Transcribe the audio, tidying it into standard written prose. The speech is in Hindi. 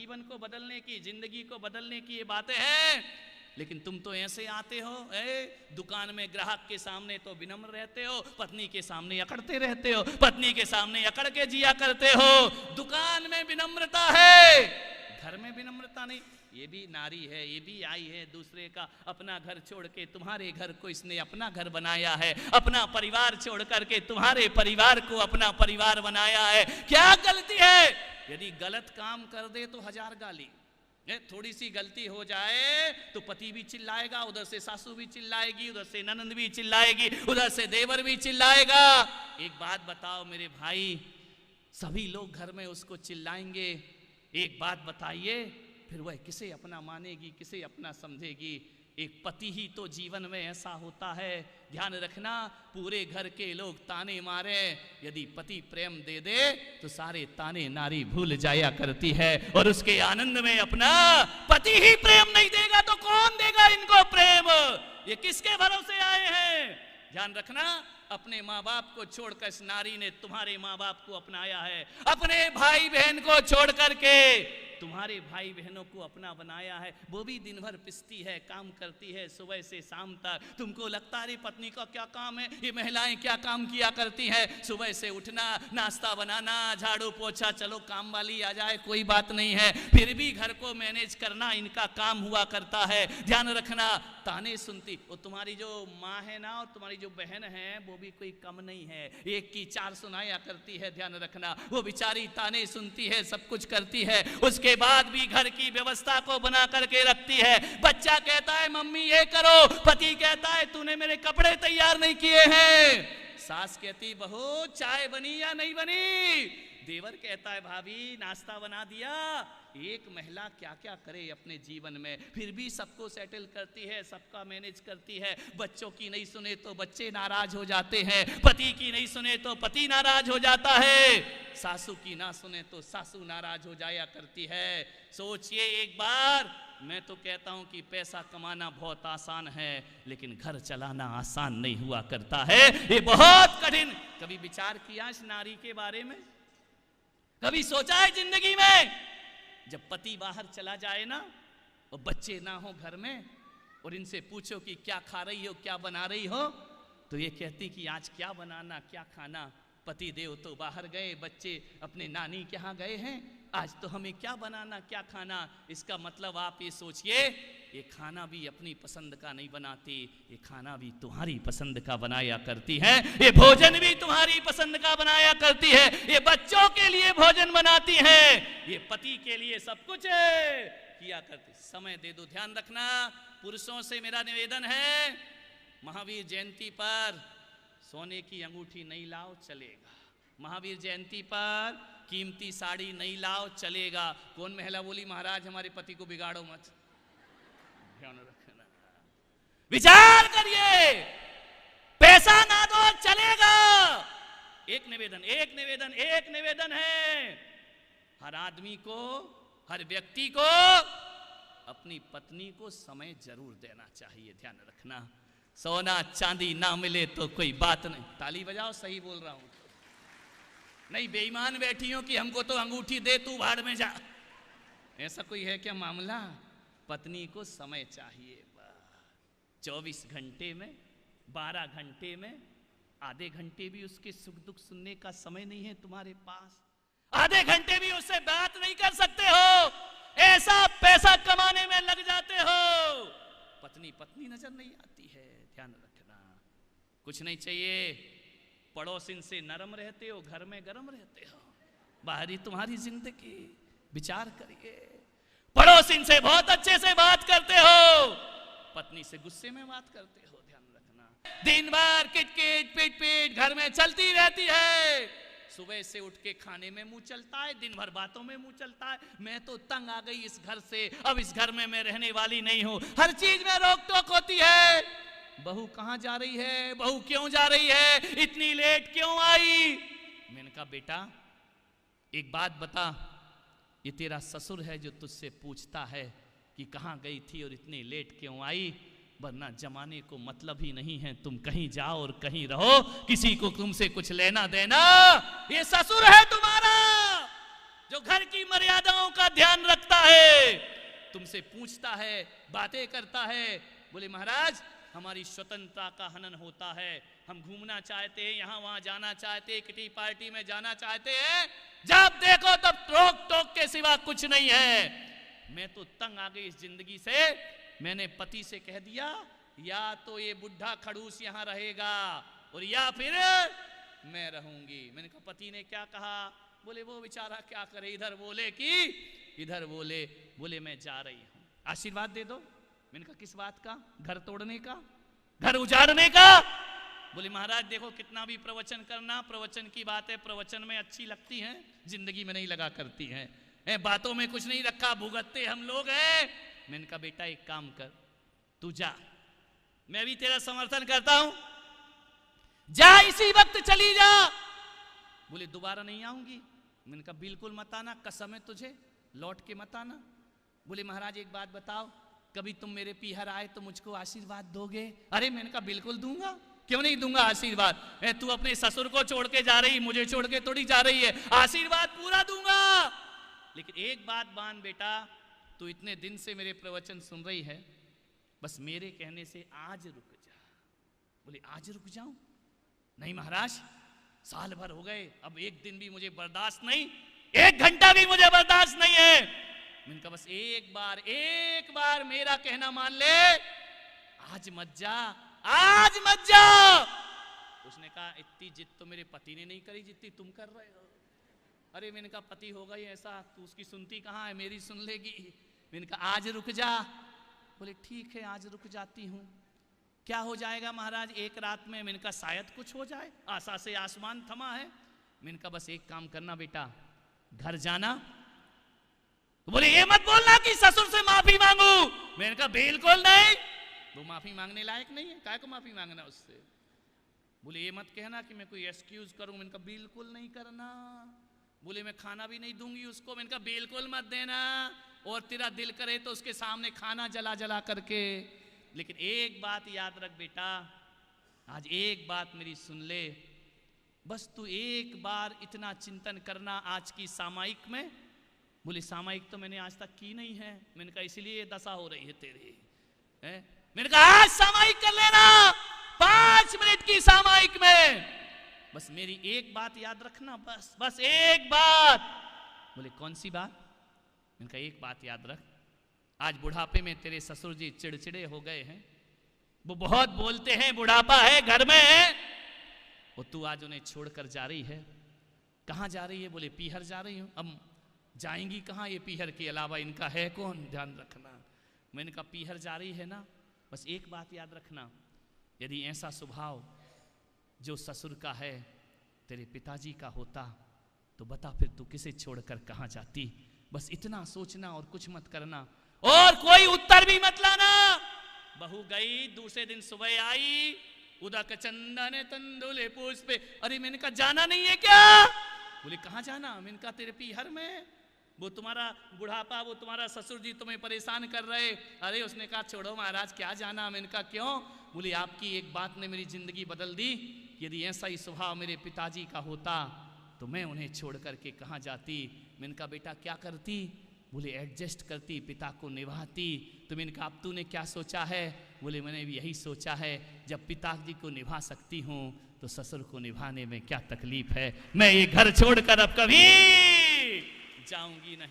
जीवन को बदलने की, जिंदगी को बदलने की ये बातें हैं। लेकिन तुम तो ऐसे आते हो, दुकान में ग्राहक के सामने तो विनम्र रहते हो, पत्नी के सामने अकड़ते रहते हो, पत्नी के सामने अकड़ के जिया करते हो। दुकान में विनम्रता है, घर में विनम्रता नहीं। ये भी नारी है, ये भी आई है दूसरे का अपना घर छोड़ के तुम्हारे घर को इसने अपना घर बनाया है, अपना परिवार छोड़ करके तुम्हारे परिवार को अपना परिवार बनाया है। क्या गलती है? यदि गलत काम कर दे तो 1000 गाली, थोड़ी सी गलती हो जाए तो पति भी चिल्लाएगा, उधर से सासू भी चिल्लाएगी, उधर से ननंद भी चिल्लाएगी, उधर से देवर भी चिल्लाएगा। एक बात बताओ मेरे भाई, सभी लोग घर में उसको चिल्लाएंगे। एक बात बताइए, फिर वह किसे अपना मानेगी, किसे अपना समझेगी? एक पति ही तो जीवन में ऐसा होता है। ध्यान रखना, पूरे घर के लोग ताने मारे, यदि पति प्रेम दे दे तो सारे ताने नारी भूल जाया करती है, और उसके आनंद में अपना पति ही प्रेम नहीं देगा तो कौन देगा इनको प्रेम? ये किसके भरोसे आए हैं? ध्यान रखना, अपने माँ बाप को छोड़कर इस नारी ने तुम्हारे माँ बाप को अपनाया है, अपने भाई बहन को छोड़ करके तुम्हारे भाई बहनों को अपना बनाया है। वो भी दिन भर पिसती है, काम करती है सुबह से शाम तक। तुमको लगता है पत्नी का क्या काम है? ये महिलाएं क्या काम किया करती हैं? सुबह से उठना, नाश्ता बनाना, झाड़ू पोछा, चलो काम वाली आ जाए कोई बात नहीं है, फिर भी घर को मैनेज करना इनका काम हुआ करता है। ध्यान रखना, ताने सुनती, वो तुम्हारी जो माँ है ना और तुम्हारी जो बहन है वो भी कोई कम नहीं है, एक की 4 सुनाया करती है। ध्यान रखना, वो बेचारी ताने सुनती है, सब कुछ करती है, उसके बाद भी घर की व्यवस्था को बना करके रखती है। बच्चा कहता है मम्मी ये करो, पति कहता है तूने मेरे कपड़े तैयार नहीं किए हैं, सास कहती बहू चाय बनी या नहीं बनी, देवर कहता है भाभी नाश्ता बना दिया। एक महिला क्या क्या करे अपने जीवन में, फिर भी सबको सेटल करती है, सबका मैनेज करती है। बच्चों की नहीं सुने तो बच्चे नाराज हो जाते हैं, पति की नहीं सुने तो पति नाराज हो जाता है, सासू की ना सुने तो सासू नाराज हो जाया करती है। सोचिए एक बार, मैं तो कहता हूं कि पैसा कमाना बहुत आसान है, लेकिन घर चलाना आसान नहीं हुआ करता है, ये बहुत कठिन। कभी विचार किया इस नारी के बारे में? कभी सोचा है जिंदगी में, जब पति बाहर चला जाए ना और बच्चे ना हो घर में, और इनसे पूछो कि क्या खा रही हो, क्या बना रही हो, तो ये कहती कि आज क्या बनाना, क्या खाना, पति देव तो बाहर गए, बच्चे अपने नानी के यहाँ गए हैं, आज तो हमें क्या बनाना, क्या खाना। इसका मतलब आप ये सोचिए, ये खाना भी अपनी पसंद का नहीं बनाती, ये खाना भी तुम्हारी पसंद का बनाया करती है, ये भोजन भी तुम्हारी पसंद का बनाया करती है, ये बच्चों के लिए भोजन बनाती है, ये पति के लिए सब कुछ किया करती। समय दे दो। ध्यान रखना, पुरुषों से मेरा निवेदन है, महावीर जयंती पर सोने की अंगूठी नहीं लाओ चलेगा, महावीर जयंती पर कीमती साड़ी नहीं लाओ चलेगा। कौन महिला बोली महाराज हमारे पति को बिगाड़ो मत? ध्यान रखना, विचार करिए, पैसा ना दो चलेगा। एक निवेदन, एक निवेदन, एक निवेदन है, हर आदमी को, हर व्यक्ति को अपनी पत्नी को समय जरूर देना चाहिए। ध्यान रखना, सोना चांदी ना मिले तो कोई बात नहीं। ताली बजाओ, सही बोल रहा हूं। नहीं बेईमान बैठी हो कि हमको तो अंगूठी दे तू भाड़ में जा, ऐसा कोई है क्या मामला? पत्नी को समय चाहिए। 24 घंटे में, 12 घंटे में आधे घंटे भी उसके सुख दुख सुनने का समय नहीं है तुम्हारे पास, आधे घंटे भी उससे बात नहीं कर सकते हो, ऐसा पैसा कमाने में लग जाते हो, पत्नी पत्नी नजर नहीं आती है। ध्यान रखना, कुछ नहीं चाहिए, पड़ोसिन से नरम रहते हो, घर में गरम रहते हो, बाहरी तुम्हारी जिंदगी। विचार करिए, पड़ोसिन से बहुत अच्छे से बात करते हो, पत्नी से गुस्से में बात करते हो। ध्यान रखना, दिन भर किटकिट पिट पिट घर में चलती रहती है, सुबह से उठ के खाने में मुंह चलता है, दिन भर बातों में मुंह चलता है, मैं तो तंग आ गई इस घर से, अब इस घर में मैं रहने वाली नहीं हूं, हर चीज में रोक टोक होती है। बहू कहां जा रही है, बहू क्यों जा रही है, इतनी लेट क्यों आई? मैंने कहा बेटा एक बात बता, ये तेरा ससुर है जो तुझसे पूछता है कि कहां गई थी और इतनी लेट क्यों आई, वरना जमाने को मतलब ही नहीं है, तुम कहीं जाओ और कहीं रहो, किसी को तुमसे कुछ लेना देना। ये ससुर है तुम्हारा जो घर की मर्यादाओं का ध्यान रखता है, तुमसे पूछता है, बातें करता है। बोले महाराज हमारी स्वतंत्रता का हनन होता है, हम घूमना चाहते हैं, यहाँ वहां जाना चाहते हैं, किटी पार्टी में जाना चाहते हैं, जब देखो तब रोक टोक के सिवा कुछ नहीं है। मैं तो तंग आ गई इस जिंदगी से। मैंने पति से कह दिया या तो ये बुढ़ा खड़ूस यहाँ रहेगा और या फिर मैं रहूंगी। मैंने कहा पति ने क्या कहा? बोले वो बेचारा क्या करे, इधर बोले कि इधर बोले। बोले मैं जा रही हूं, आशीर्वाद दे दो। मैंने कहा किस बात का? घर तोड़ने का, घर उजाड़ने का? बोले महाराज देखो कितना भी प्रवचन करना, प्रवचन की बातें प्रवचन में अच्छी लगती हैं, जिंदगी में नहीं लगा करती हैं। बातों में कुछ नहीं रखा, भुगतते हम लोग हैं। मैंने कहा बेटा एक काम कर, तू जा, मैं भी तेरा समर्थन करता हूं, जा इसी वक्त चली जा। बोले दोबारा नहीं आऊंगी। मैंने कहा बिल्कुल मत आना, कसम है तुझे, लौट के मत आना। बोले महाराज एक बात बताओ, कभी तुम मेरे पीहर आए तो मुझको आशीर्वाद दोगे? अरे मैंने कहा बिल्कुल दूंगा, क्यों नहीं दूंगा आशीर्वाद। तू अपने ससुर को छोड़ के जा रही, मुझे छोड़ के थोड़ी जा रही है, आशीर्वाद पूरा दूंगा। लेकिन एक बात मान बेटा, तू इतने दिन से मेरे प्रवचन सुन रही है, बस मेरे कहने से आज रुक जा। बोले आज रुक जाऊं? नहीं महाराज साल भर हो गए, अब एक दिन भी मुझे बर्दाश्त नहीं, एक घंटा भी मुझे बर्दाश्त नहीं है। मैंने कहा बस एक बार मेरा कहना मान ले, आज मत जा, आज मत जा। उसने कहा इतनी जिद तो मेरे पति ने नहीं करी जितनी तुम कर रहे हो। अरे मैंने कहा पति होगा ही ऐसा, तू उसकी सुनती कहाँ है, मेरी सुन लेगी। मैंने कहा आज रुक जा। बोले ठीक है आज रुक जाती हूँ। क्या हो जाएगा महाराज एक रात में? मैंने कहा शायद कुछ हो जाए, आशा से आसमान थमा है। मैंने कहा बस एक काम करना बेटा, घर जाना। बोले ये मत बोलना कि ससुर से माफी मांगू। मैंने कहा बिल्कुल नहीं, वो माफी मांगने लायक नहीं है, काय को माफी मांगना उससे। बोले ये मत कहना कि मैं कोई एक्सक्यूज करूं। मैंने कहा बिल्कुल नहीं करना। बोले मैं खाना भी नहीं दूंगी उसको। मैंने कहा बिल्कुल मत देना, और तेरा दिल करे तो उसके सामने खाना जला जला करके। लेकिन एक बात याद रख बेटा, आज एक बात मेरी सुन ले, बस तू एक बार इतना चिंतन करना आज की सामायिक में। बोले सामायिक तो मैंने आज तक की नहीं है। मैंने कहा इसलिए ये दशा हो रही है तेरी। मैंने कहा आज सामायिक कर लेना, 5 मिनट की सामायिक में बस मेरी एक बात याद रखना, बस एक बात। बोले कौन सी बात? मैंने कहा एक बात याद रख, आज बुढ़ापे में तेरे ससुर जी चिड़चिड़े हो गए हैं, वो बहुत बोलते हैं, बुढ़ापा है घर में है, और तू आज उन्हें छोड़कर जा रही है। कहाँ जा रही है? बोले पीहर जा रही हूं। अब जाएंगी कहाँ? ये पीहर के अलावा इनका है कौन, ध्यान रखना। मैंने कहा पीहर जा रही है ना, बस एक बात याद रखना, यदि ऐसा स्वभाव जो ससुर का है तेरे पिताजी का होता तो बता फिर तू किसे छोड़कर कहाँ जाती। बस इतना सोचना और कुछ मत करना, और कोई उत्तर भी मत लाना। बहू गई, दूसरे दिन सुबह आई, उदक चंदन तंदुले पुष्पे। अरे मैंने कहा जाना नहीं है क्या? बोले कहाँ जाना? मैंने कहा तेरे पीहर में, वो तुम्हारा बुढ़ापा, वो तुम्हारा ससुर जी तुम्हें परेशान कर रहे। अरे उसने कहा छोड़ो महाराज क्या जाना। मैंने कहा क्यों? बोले आपकी एक बात ने मेरी जिंदगी बदल दी, यदि ऐसा ही स्वभाव मेरे पिताजी का होता तो मैं उन्हें छोड़ करके कहाँ जाती। मैंने कहा बेटा क्या करती? बोले एडजस्ट करती, पिता को निभाती। तो मैंने कहा अब तूने क्या सोचा है? बोले मैंने भी यही सोचा है, जब पिताजी को निभा सकती हूँ तो ससुर को निभाने में क्या तकलीफ है। मैं ये घर छोड़कर अब कभी जाऊंगी नहीं।